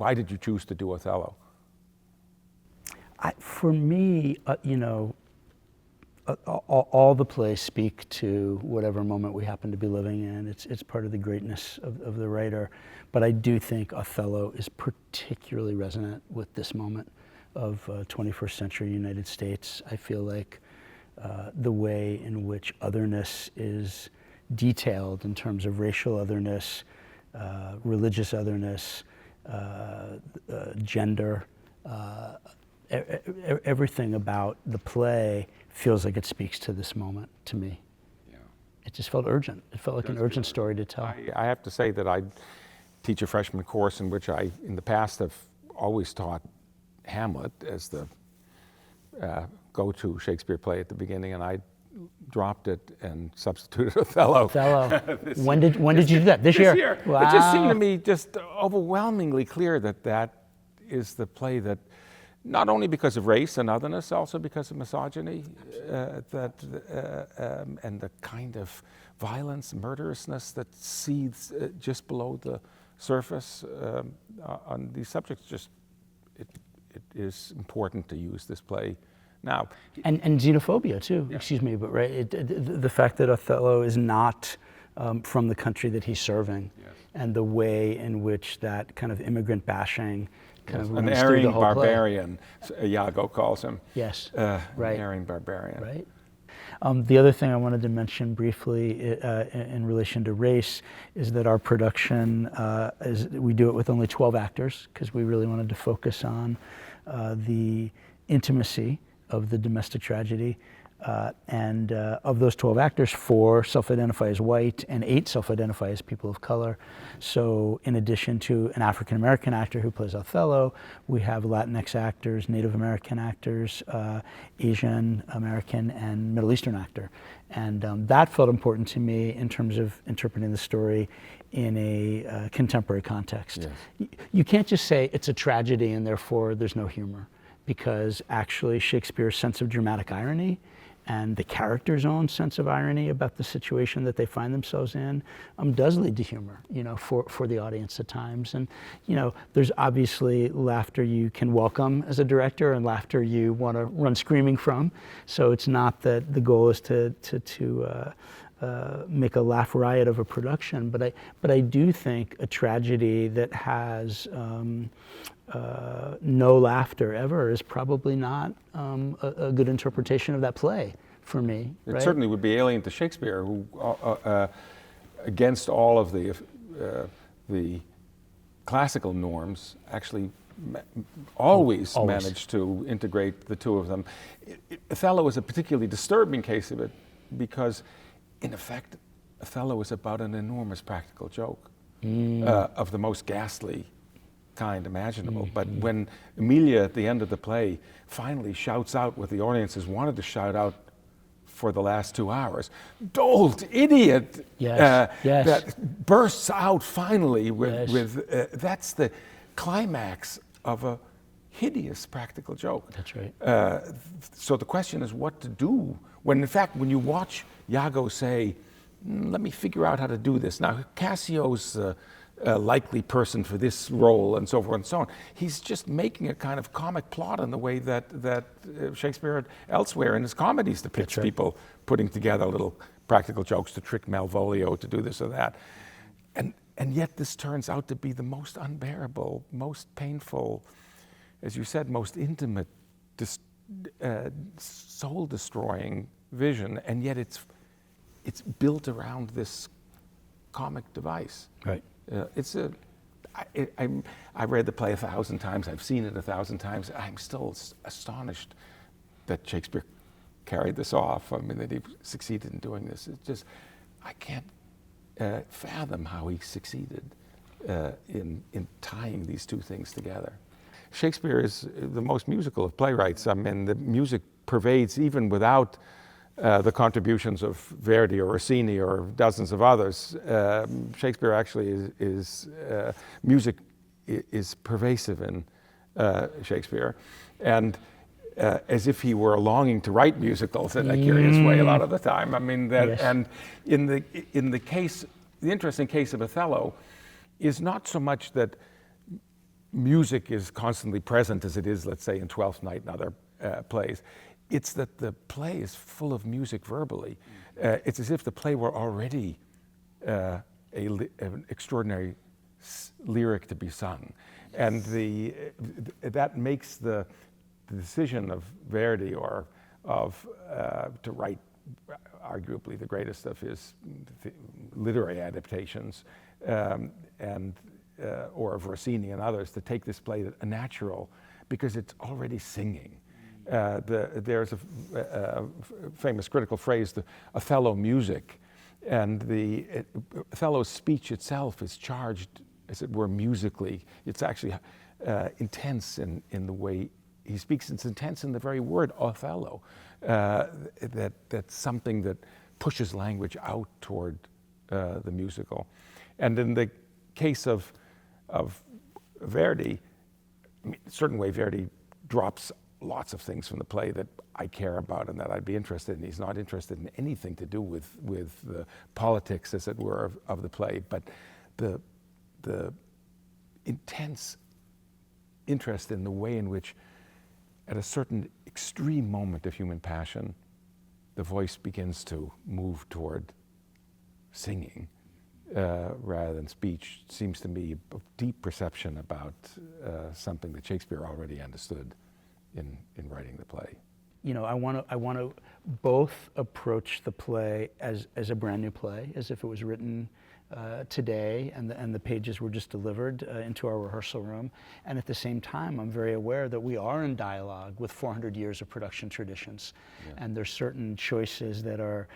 Why did you choose to do Othello? For me, all the plays speak to whatever moment we happen to be living in. It's part of the greatness of the writer. But I do think Othello is particularly resonant with this moment of 21st century United States. I feel like the way in which otherness is detailed in terms of racial otherness, religious otherness, gender, everything about the play feels like it speaks to this moment to me. Yeah. It just felt urgent. It felt like an urgent story to tell. I have to say that I teach a freshman course in which I, in the past, have always taught Hamlet as the go-to Shakespeare play at the beginning, and I dropped it and substituted Othello. When did you do that? This year? Wow. It just seemed to me just overwhelmingly clear that that is the play that, not only because of race and otherness, also because of misogyny, and the kind of violence, murderousness that seethes just below the surface on these subjects. Just it is important to use this play now. And xenophobia too. Yeah. Excuse me, but right, the fact that Othello is not from the country that he's serving, yes, and the way in which that kind of immigrant bashing. Kind of an erring barbarian, Iago calls him. Yes, right. An erring barbarian. Right. The other thing I wanted to mention briefly in relation to race is that our production, we do it with only 12 actors because we really wanted to focus on the intimacy of the domestic tragedy. And of those 12 actors, 4 self-identify as white and 8 self-identify as people of color. So in addition to an African-American actor who plays Othello, we have Latinx actors, Native American actors, Asian American, and Middle Eastern actor. And that felt important to me in terms of interpreting the story in a contemporary context. Yes. You can't just say it's a tragedy and therefore there's no humor, because actually Shakespeare's sense of dramatic irony and the character's own sense of irony about the situation that they find themselves in does lead to humor, for the audience at times. And, there's obviously laughter you can welcome as a director and laughter you want to run screaming from. So it's not that the goal is to make a laugh riot of a production, but I do think a tragedy that has no laughter ever is probably not a good interpretation of that play for me. It right? certainly would be alien to Shakespeare, who, against all of the classical norms, actually always managed to integrate the two of them. Othello is a particularly disturbing case of it because, in effect, Othello is about an enormous practical joke of the most ghastly kind imaginable. But when Emilia at the end of the play finally shouts out what the audience has wanted to shout out for the last 2 hours, "Dolt, idiot!" Yes. That bursts out finally with that's the climax of a hideous practical joke. That's right. So the question is what to do when, in fact, when you watch Iago say, "Let me figure out how to do this." Now, Cassio's a likely person for this role, and so forth and so on. He's just making a kind of comic plot in the way that Shakespeare elsewhere in his comedies depicts people putting together little practical jokes to trick Malvolio to do this or that. And yet this turns out to be the most unbearable, most painful, as you said, most intimate, soul-destroying vision, and yet it's built around this comic device. Right. I've read the play 1,000 times. I've seen it 1,000 times. I'm still astonished that Shakespeare carried this off. I mean, that he succeeded in doing this. It's just, I can't fathom how he succeeded in tying these two things together. Shakespeare is the most musical of playwrights. I mean, the music pervades even without the contributions of Verdi or Rossini or dozens of others. Shakespeare actually is music is pervasive in Shakespeare, and as if he were longing to write musicals in a curious way a lot of the time. I mean that, yes. And in the case, the interesting case of Othello is not so much that music is constantly present as it is, let's say, in Twelfth Night and other plays. It's that the play is full of music verbally. It's as if the play were already an extraordinary lyric to be sung. And that makes the decision of Verdi or to write arguably the greatest of his literary adaptations, or of Rossini and others, to take this play a natural, because it's already singing. There's a famous critical phrase, the Othello music, and Othello's speech itself is charged, as it were, musically. It's actually intense in the way he speaks. It's intense in the very word Othello. That's something that pushes language out toward the musical. And in the case of Verdi, I mean, a certain way Verdi drops lots of things from the play that I care about and that I'd be interested in. He's not interested in anything to do with the politics, as it were, of the play, but the intense interest in the way in which, at a certain extreme moment of human passion, the voice begins to move toward singing rather than speech, seems to me a deep perception about something that Shakespeare already understood in writing the play. You know, I want to both approach the play as a brand new play, as if it was written today, and the pages were just delivered into our rehearsal room. And at the same time, I'm very aware that we are in dialogue with 400 years of production traditions. Yeah. And there's certain choices that are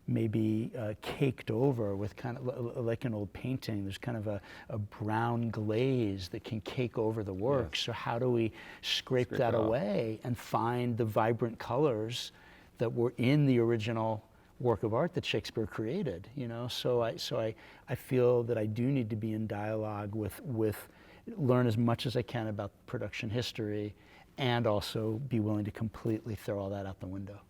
maybe caked over with kind of like an old painting. There's kind of a brown glaze that can cake over the work. Yes. So how do we scrape that away and find the vibrant colors that were in the original work of art that Shakespeare created, you know? So I feel that I do need to be in dialogue with learn as much as I can about production history, and also be willing to completely throw all that out the window.